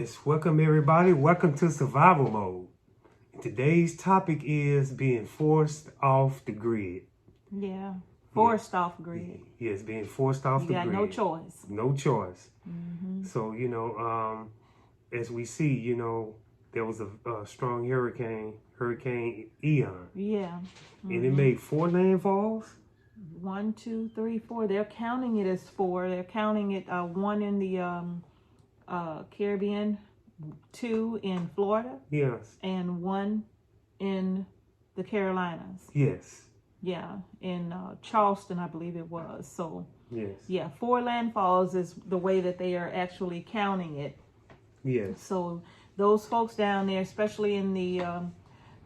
Yes, welcome everybody. Welcome to survival mode. Today's topic is being forced off the grid. Yeah, forced off grid. Yes, being forced off the grid. You got no choice. No choice. Mm-hmm. So, as we see, there was a strong Hurricane Ian. Yeah. Mm-hmm. And it made 4 landfalls. 1, 2, 3, 4. They're counting it as 4. They're counting it 1 in the Caribbean, 2 in Florida. Yes. And 1 in the Carolinas. Yes. Yeah, in Charleston, I believe it was. So, yes. Yeah, 4 landfalls is the way that they are actually counting it. Yes. So those folks down there, especially in the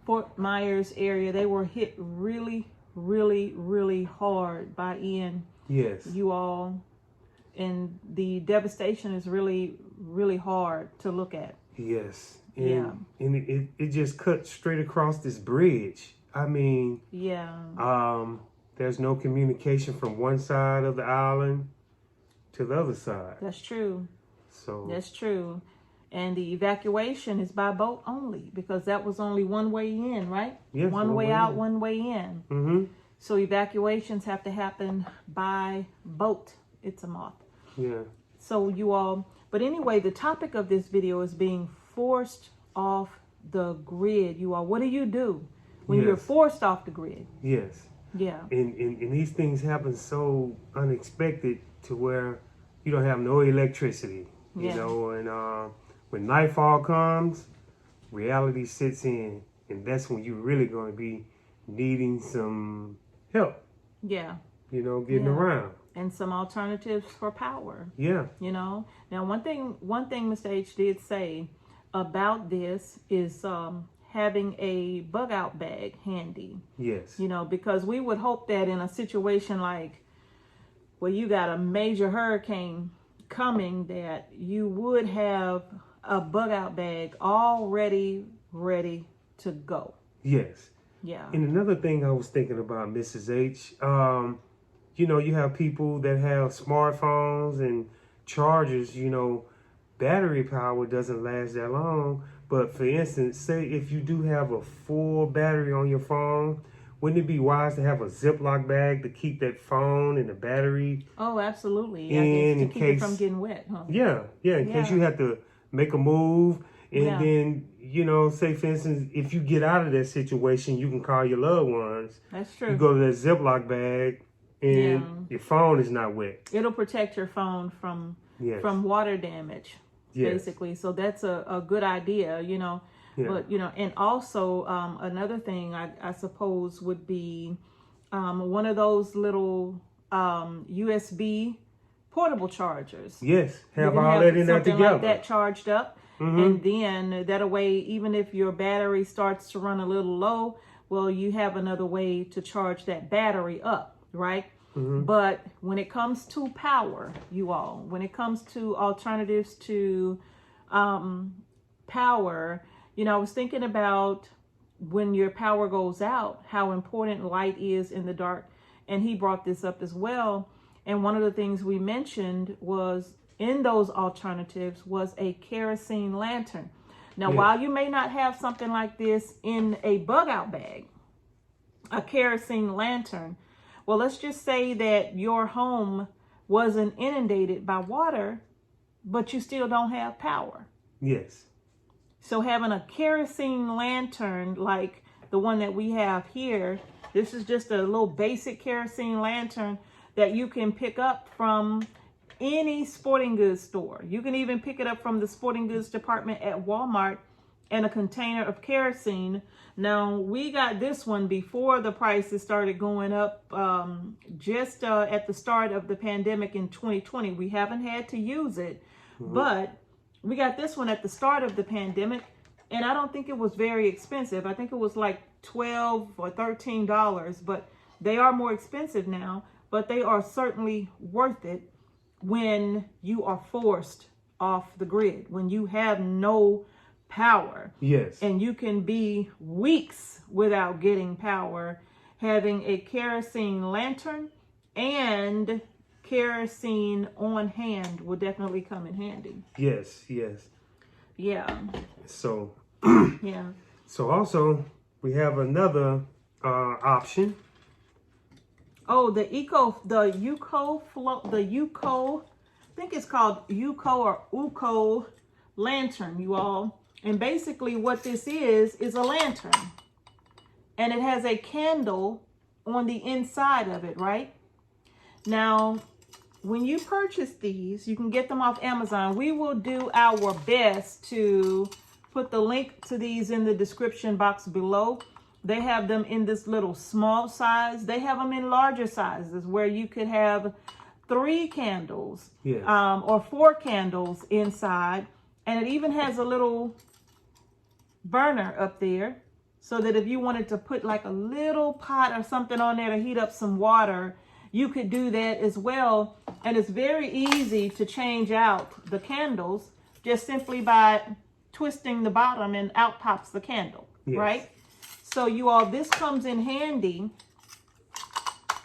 Fort Myers area, they were hit really, really, really hard by Ian. Yes. You all, and the devastation is really, really hard to look at. Yes. And it just cut straight across this bridge. I mean, there's no communication from one side of the island to the other side. That's true. So that's true. And the evacuation is by boat only, because that was only one way in, right? Yes, one way out, one way in. Mm-hmm. So evacuations have to happen by boat. It's a moth. Yeah. So you all, but anyway, the topic of this video is being forced off the grid. You all, what do you do when you're forced off the grid? Yes. Yeah. And these things happen so unexpected to where you don't have no electricity, you know, and when nightfall comes, reality sits in, and that's when you're really going to be needing some help. Yeah. You know, getting around. And some alternatives for power. Yeah. You know, now one thing Mr. H did say about this is having a bug out bag handy. Yes. You know, because we would hope that in a situation like where you got a major hurricane coming, that you would have a bug out bag already ready to go. Yes. Yeah. And another thing I was thinking about, Mrs. H, you have people that have smartphones and chargers, battery power doesn't last that long. But for instance, say if you do have a full battery on your phone, wouldn't it be wise to have a Ziploc bag to keep that phone and the battery? Oh, absolutely. To keep it from getting wet, huh? Yeah. In case you have to make a move. And then, say for instance, if you get out of that situation, you can call your loved ones. That's true. You go to that Ziploc bag and your phone is not wet. It'll protect your phone from water damage, basically. So that's a good idea, But, and also another thing I suppose would be one of those little USB portable chargers. Yes, have all that in there together. Something like that charged up. Mm-hmm. And then that way, even if your battery starts to run a little low, well, you have another way to charge that battery up, right? Mm-hmm. But when it comes to power, when it comes to alternatives to power, I was thinking about when your power goes out, how important light is in the dark. And he brought this up as well. And one of the things we mentioned was in those alternatives was a kerosene lantern. Now, while you may not have something like this in a bug out bag, a kerosene lantern, well, let's just say that your home wasn't inundated by water, but you still don't have power. Yes. So having a kerosene lantern like the one that we have here, this is just a little basic kerosene lantern that you can pick up from any sporting goods store. You can even pick it up from the sporting goods department at Walmart and a container of kerosene. Now, we got this one before the prices started going up, just at the start of the pandemic in 2020. We haven't had to use it, but we got this one at the start of the pandemic, and I don't think it was very expensive. I think it was like $12 or $13, but they are more expensive now, but they are certainly worth it when you are forced off the grid, when you have no power. Yes. And you can be weeks without getting power. Having a kerosene lantern and kerosene on hand will definitely come in handy. Yes, yes. Yeah. So, Yeah. so also we have another option. Oh, the Uco, I think it's called Uco or Uco lantern, you all. And basically what this is a lantern. And it has a candle on the inside of it, right? Now, when you purchase these, you can get them off Amazon. We will do our best to put the link to these in the description box below. They have them in this little small size. They have them in larger sizes where you could have 3 candles, Yes. or 4 candles inside. And it even has a little burner up there so that if you wanted to put like a little pot or something on there to heat up some water, you could do that as well. And it's very easy to change out the candles just simply by twisting the bottom and out pops the candle, Yes. right? So you all, this comes in handy,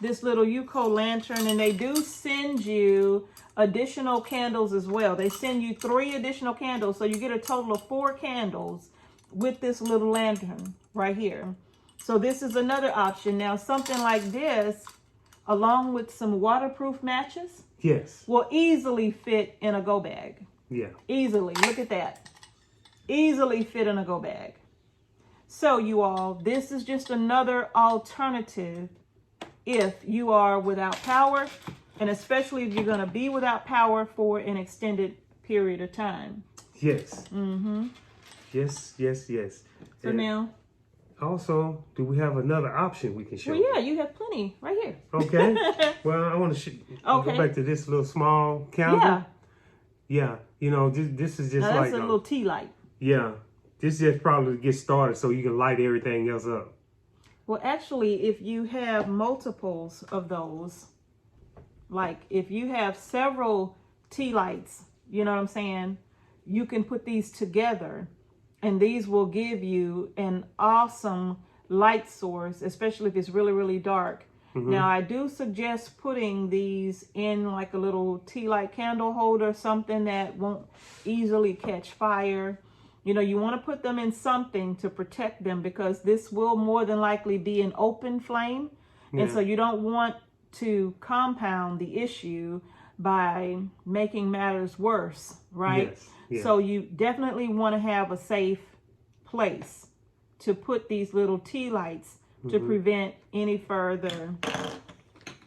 this little Uco lantern, and they do send you additional candles as well. They send you 3 additional candles, so you get a total of 4 candles with this little lantern right here. So this is another option. Now, something like this, along with some waterproof matches, Yes. will easily fit in a go bag. Yeah. Easily. Look at that. Easily fit in a go bag. So you all, this is just another alternative if you are without power, and especially if you're going to be without power for an extended period of time. Yes. Mm-hmm. Yes. Yes. Yes. So And now, also, do we have another option we can show? well, yeah, you have plenty right here. Okay. Well, I want to Okay. go back to this little small candle. Yeah. Yeah. You know, this is just Now, like that's a little tea light. yeah. This just probably to get started so you can light everything else up. Well, actually, if you have multiples of those, like if you have several tea lights, you know what I'm saying, you can put these together and these will give you an awesome light source, especially if it's really, really dark. Mm-hmm. Now, I do suggest putting these in like a little tea light candle holder, something that won't easily catch fire. You know, you want to put them in something to protect them because this will more than likely be an open flame. Yeah. And so you don't want to compound the issue by making matters worse, right? Yes. Yes. So you definitely want to have a safe place to put these little tea lights to prevent any further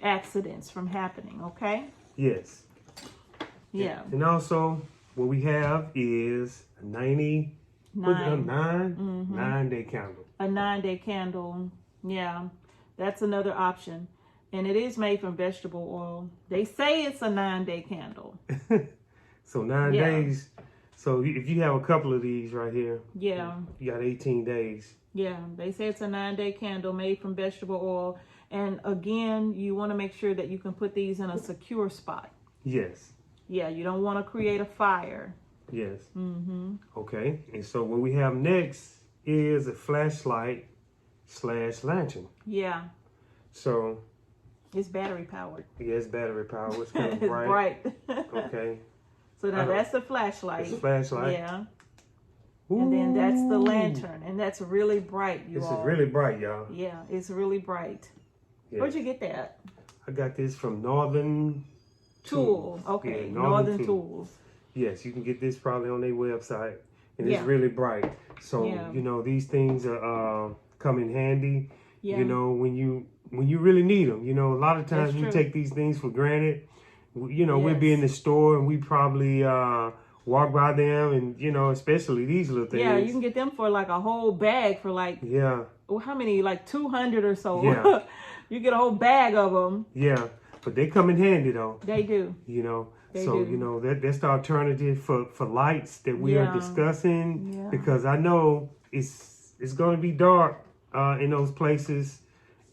accidents from happening, okay? Yes. Yeah. And also, what we have is a 9 day candle. A 9-day candle. Yeah, that's another option. And it is made from vegetable oil. They say it's a 9-day candle. So 9 Yeah. days. So if you have a couple of these right here, Yeah. you got 18 days. Yeah, they say it's a 9-day candle made from vegetable oil. And again, you want to make sure that you can put these in a secure spot. Yes. Yeah, you don't want to create a fire. Yes. Mm-hmm. Okay. And so what we have next is a flashlight / lantern. Yeah, So it's battery powered. yeah, it's battery powered. It's kind of It's bright. bright. Okay. So now that's the flashlight. It's a flashlight. Yeah. And then that's the Ooh. lantern. And that's really bright, you This all. is really bright, y'all. Yeah, it's really bright. Yes. Where'd you get that? I got this from Northern Tool. Okay, Yeah, Northern Tool. Tools. Yes, you can get this probably on their website, and Yeah. it's really bright. So Yeah. you know these things are come in handy. Yeah. You know when you really need them. You know a lot of times That's we true. take these things for granted. You know we'll be Yes. in the store and we probably walk by them, and you know especially these little things. Yeah, you can get them for like a whole bag for like, Yeah, oh, how many? Like 200 or so. Yeah. You get a whole bag of them. yeah, but they come in handy though. They do. You know, They so do. you know that's the alternative for lights that we are Yeah. discussing Yeah. because I know it's going to be dark in those places.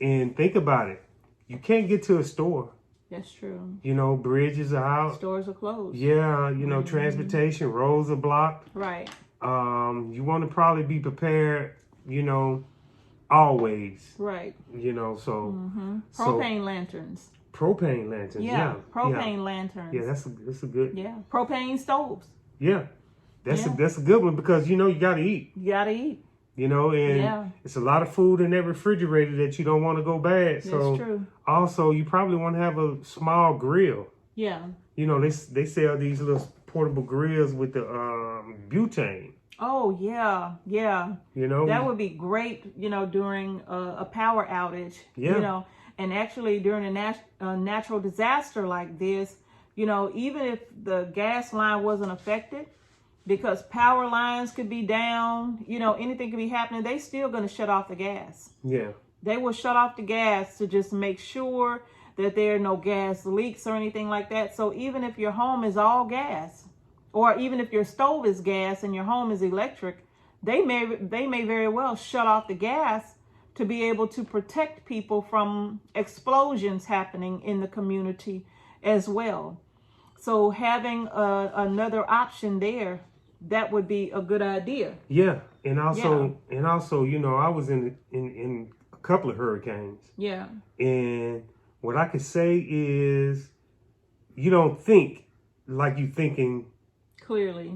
And think about it, you can't get to a store. That's true. You know, bridges are out. Stores are closed. Yeah, you know, Mm-hmm. transportation roads are blocked. Right. You want to probably be prepared. You know, always. Right. You know, so so Propane lanterns. propane lanterns. Yeah. Yeah, Propane lanterns. Yeah, that's a good. Yeah. Propane stoves. Yeah. Yeah. that's a good one because you know you got to eat. You gotta eat. You know, and Yeah. it's a lot of food in that refrigerator that you don't want to go bad. That's So true. also you probably want to have a small grill. Yeah. You know, they sell these little portable grills with the butane. Oh yeah, yeah. You know, That would be great, you know, during a power outage, Yeah. you know, and actually during a natural disaster like this, you know, even if the gas line wasn't affected, because power lines could be down, you know, anything could be happening, they still going to shut off the gas. yeah, They will shut off the gas to just make sure that there are no gas leaks or anything like that. So even if your home is all gas, or even if your stove is gas and your home is electric, they may very well shut off the gas to be able to protect people from explosions happening in the community as well. So having another option there, that would be a good idea. yeah. And also, you know, I was in a couple of hurricanes, Yeah. and what I could say is, you don't think like you thinking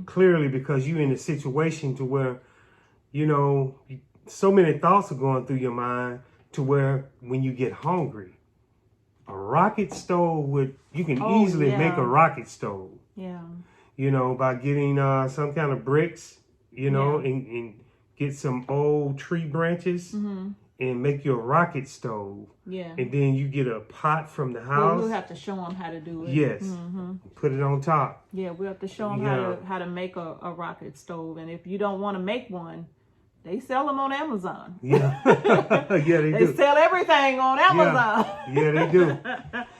clearly because you're in a situation to where, you know, so many thoughts are going through your mind to where when you get hungry, a rocket stove you can Oh, easily yeah. make a rocket stove, Yeah. you know, by getting some kind of bricks, you know, Yeah. and get some old tree branches and make you a rocket stove. Yeah. And then you get a pot from the Well, house. we'll have to show them how to do it. Yes. Put it on top. Yeah, we'll have to show them Yeah. how to make a rocket stove. And if you don't want to make one, they sell them on Amazon. Yeah. Yeah, they They do. sell everything on Amazon. Yeah, they do.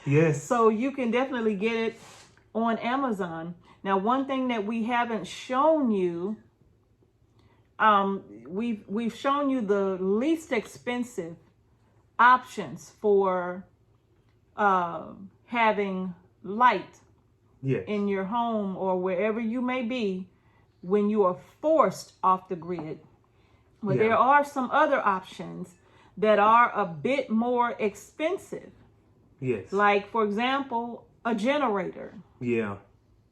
Yes. So you can definitely get it on Amazon. Now, one thing that we haven't shown you, we've shown you the least expensive options for having light Yes. in your home or wherever you may be when you are forced off the grid. But Yeah. there are some other options that are a bit more expensive. Yes. Like, for example, a generator. Yeah.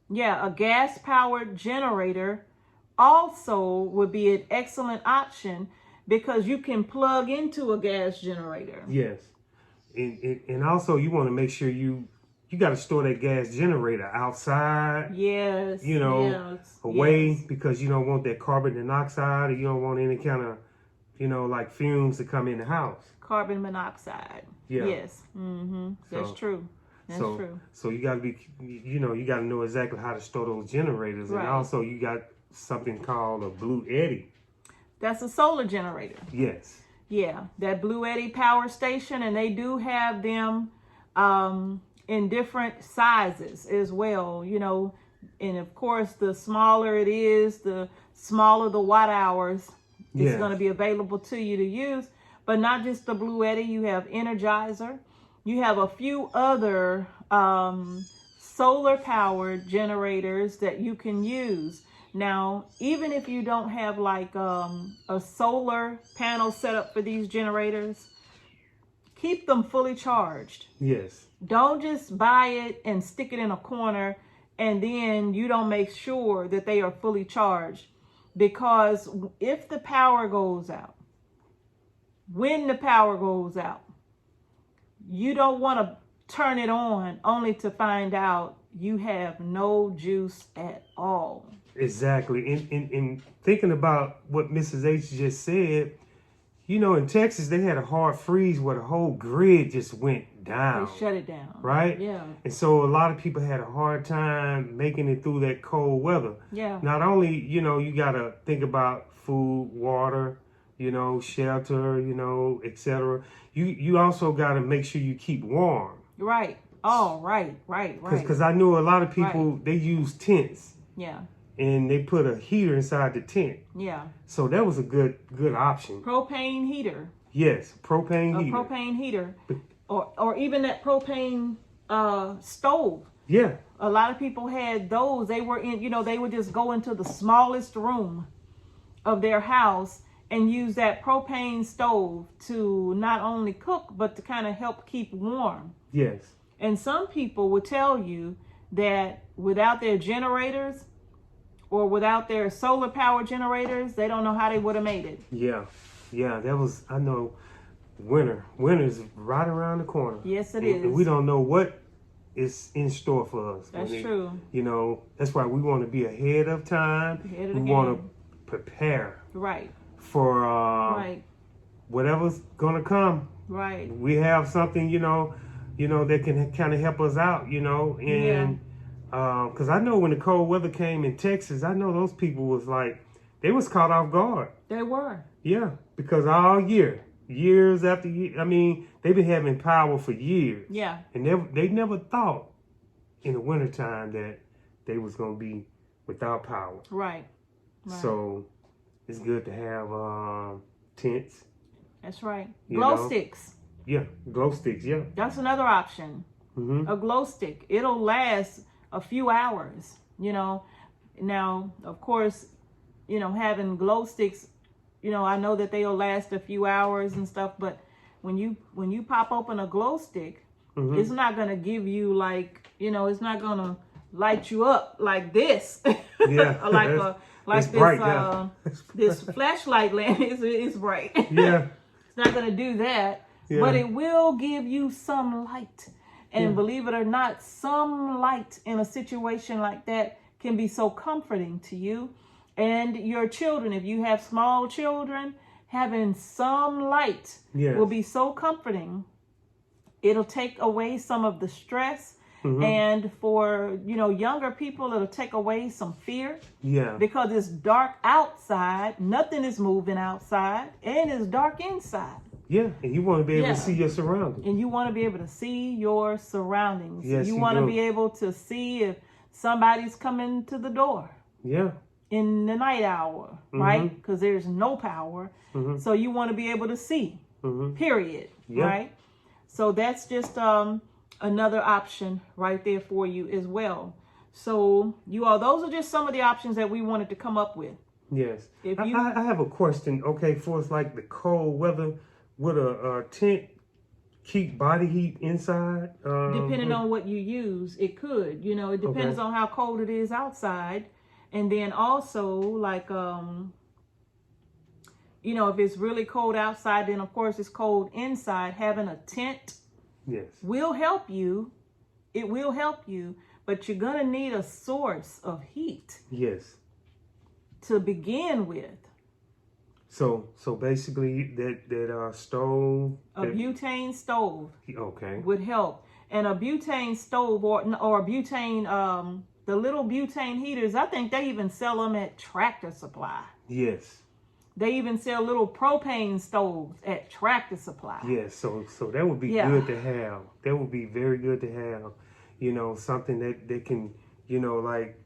Yeah, a gas-powered generator also would be an excellent option because you can plug into a gas generator. Yes. And also you want to make sure you got to store that gas generator outside, Yes. you know, yes, away yes. because you don't want that carbon monoxide or you don't want any kind of, you know, like fumes to come in the house. Carbon monoxide. Yeah. Yes. That's So- true. That's true. So you got to be, you know, you got to know exactly how to store those generators. Right. And also you got something called a Blue Eddy. That's a solar generator. Yes. Yeah, that Blue Eddy power station, and they do have them in different sizes as well, you know, and of course the smaller it is, the smaller the watt hours is Yeah. going to be available to you to use. But not just the Blue Eddy, you have Energizer, you have a few other solar powered generators that you can use. Now, even if you don't have like a solar panel set up for these generators, keep them fully charged. Yes. Don't just buy it and stick it in a corner and then you don't make sure that they are fully charged. Because if the power goes out, when the power goes out, you don't want to turn it on only to find out you have no juice at all. Exactly. And thinking about what Mrs. H just said, you know, in Texas, they had a hard freeze where the whole grid just went down. They shut it down. Right? Yeah. And so a lot of people had a hard time making it through that cold weather. Yeah. Not only, you know, you got to think about food, water, you know, shelter, you know, etc. You also got to make sure you keep warm. Right. Oh, right. Because I know a lot of people, they use tents. Yeah. And they put a heater inside the tent. Yeah. So that was a good option. Propane heater. Yes, propane heater. Propane heater. Or even that propane stove. Yeah. A lot of people had those. They were in, you know, they would just go into the smallest room of their house and use that propane stove to not only cook, but to kind of help keep warm. Yes. And some people would tell you that without their generators or without their solar power generators, they don't know how they would have made it. Yeah, that was, I know, winter's right around the corner. Yes, it And is. we don't know what is in store for us. That's true. You know, that's why we want to be ahead of time. Ahead of we the want to game. prepare Right. for Right. whatever's gonna come. Right. We have something, that can kind of help us out, and because I know when the cold weather came in Texas, I know those people was like, they was caught off guard. They were. Yeah, because all years after year, I mean, they've been having power for years. Yeah. And they never thought in the wintertime that they was gonna be without power. Right. Right. So it's good to have tents. That's right. You Glow know? sticks. Yeah, glow sticks. Yeah. That's another option. Mm-hmm. A glow stick. It'll last a few hours, Now, of course, having glow sticks, I know that they'll last a few hours and stuff, but when you pop open a glow stick, Mm-hmm. it's not going to give you it's not going to light you up like this. Yeah. like it's this bright now. this flashlight lamp is bright. Yeah. It's not going to do that, but it will give you some light. And believe it or not, some light in a situation like that can be so comforting to you and your children. If you have small children, having some light will be so comforting. It'll take away some of the stress. Mm-hmm. And for, younger people, it'll take away some fear. Yeah. Because it's dark outside. Nothing is moving outside. And it's dark inside. Yeah, and you want to be able to see your surroundings. And you want to be able to see your surroundings. Yes, you you want to do. be able to see if somebody's coming to the door Yeah. in the night hour, right? Because there's no power. Mm-hmm. So you want to be able to see, Mm-hmm. period, Yeah. right? So that's just another option right there for you as well. So those are just some of the options that we wanted to come up with. Yes. If I you- have a question. Okay, for us like the cold weather, would a tent keep body heat inside? Depending on what you use, it could. It depends on how cold it is outside. And then also, if it's really cold outside, then of course it's cold inside. Having a tent Yes. will help you. It will help you, but you're going to need a source of heat Yes. to begin with. So basically that stove. A butane stove Okay. would help. And a butane stove or a butane, the little butane heaters, I think they even sell them at Tractor Supply. Yes. They even sell little propane stoves at Tractor Supply. Yes. So that would be good to have. That would be very good to have. Something that can,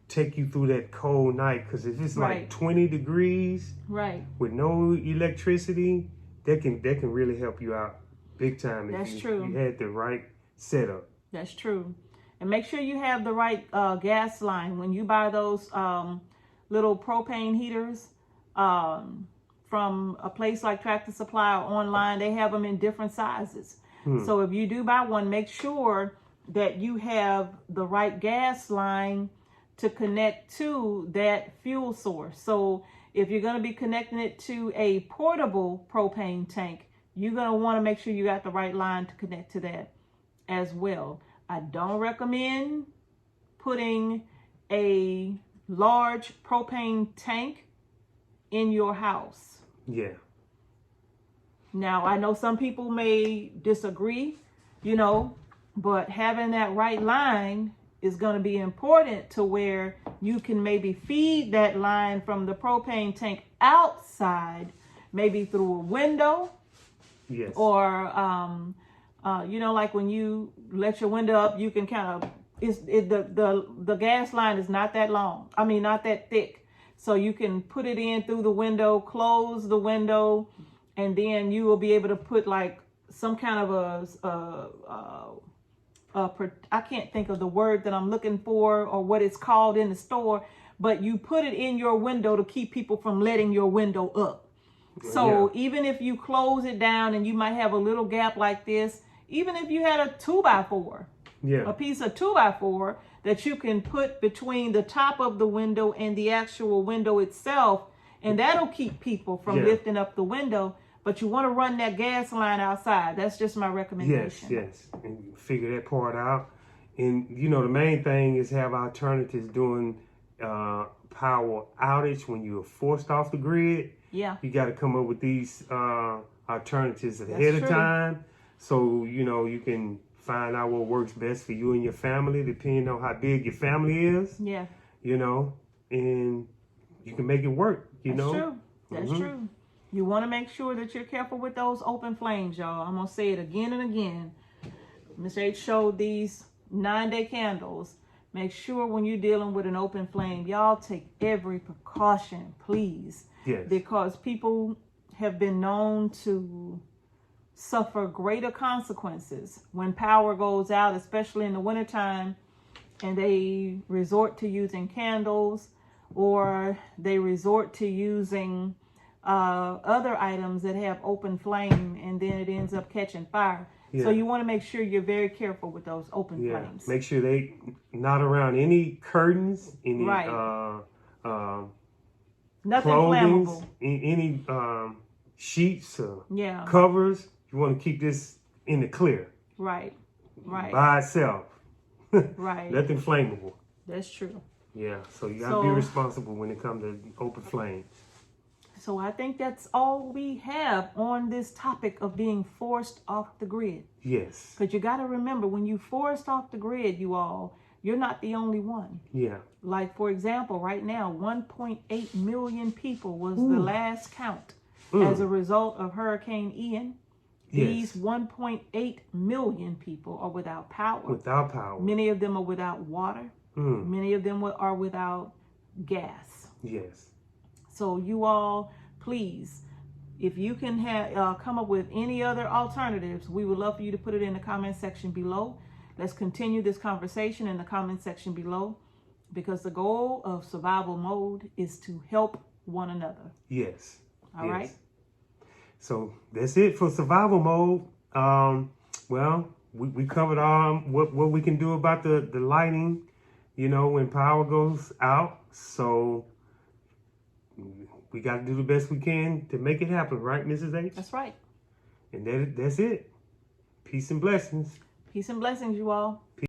take you through that cold night. Because if it's like 20 degrees Right. with no electricity, that can really help you out big time. That's if true. You had the right setup. That's true. And make sure you have the right gas line. When you buy those little propane heaters from a place like Tractor Supply or online, they have them in different sizes. So if you do buy one, make sure that you have the right gas line to connect to that fuel source. So if you're going to be connecting it to a portable propane tank, you're going to want to make sure you got the right line to connect to that as well. I don't recommend putting a large propane tank in your house. Yeah. Now, I know some people may disagree, but having that right line is going to be important to where you can maybe feed that line from the propane tank outside, maybe through a window. Yes. Or, like when you let your window up, you can kind of, the gas line is not that long. I mean, not that thick. So you can put it in through the window, close the window, and then you will be able to put like some kind of I can't think of the word that I'm looking for or what it's called in the store, but you put it in your window to keep people from letting your window up. So even if you close it down and you might have a little gap like this, even if you had a 2x4, Yeah. a piece of 2x4 that you can put between the top of the window and the actual window itself, and that'll keep people from lifting up the window. But you want to run that gas line outside. That's just my recommendation. Yes, and figure that part out. And you know, the main thing is have alternatives during power outage when you're forced off the grid. Yeah. You got to come up with these alternatives ahead of time, so you know you can find out what works best for you and your family, depending on how big your family is. Yeah. You know, and you can make it work. That's true. That's true. You want to make sure that you're careful with those open flames, y'all. I'm going to say it again and again. Ms. H showed these 9-day candles. Make sure when you're dealing with an open flame, y'all take every precaution, please. Yes. Because people have been known to suffer greater consequences when power goes out, especially in the wintertime, and they resort to using candles, or they resort to using other items that have open flame, and then it ends up catching fire. Yeah. So you want to make sure you're very careful with those open flames. Make sure they not around any curtains, any nothing clothing, flammable, any sheets, yeah, covers. You want to keep this in the clear, right, by itself. right. Nothing flammable. That's true. Yeah, so you gotta be responsible when it comes to open flames. So I think that's all we have on this topic of being forced off the grid. Yes. Because you got to remember, when you forced off the grid, you all, you're not the only one. Yeah. Like, for example, right now, 1.8 million people was the last count as a result of Hurricane Ian. These 1.8 million people are without power. Without power. Many of them are without water. Many of them are without gas. Yes. So you all, please, if you can come up with any other alternatives, we would love for you to put it in the comment section below. Let's continue this conversation in the comment section below, because the goal of survival mode is to help one another. Yes. All right. So that's it for survival mode. Well, we covered what we can do about the lighting, you know, when power goes out. So we got to do the best we can to make it happen, right, Mrs. H? That's right. And that's it. Peace and blessings. Peace and blessings, you all.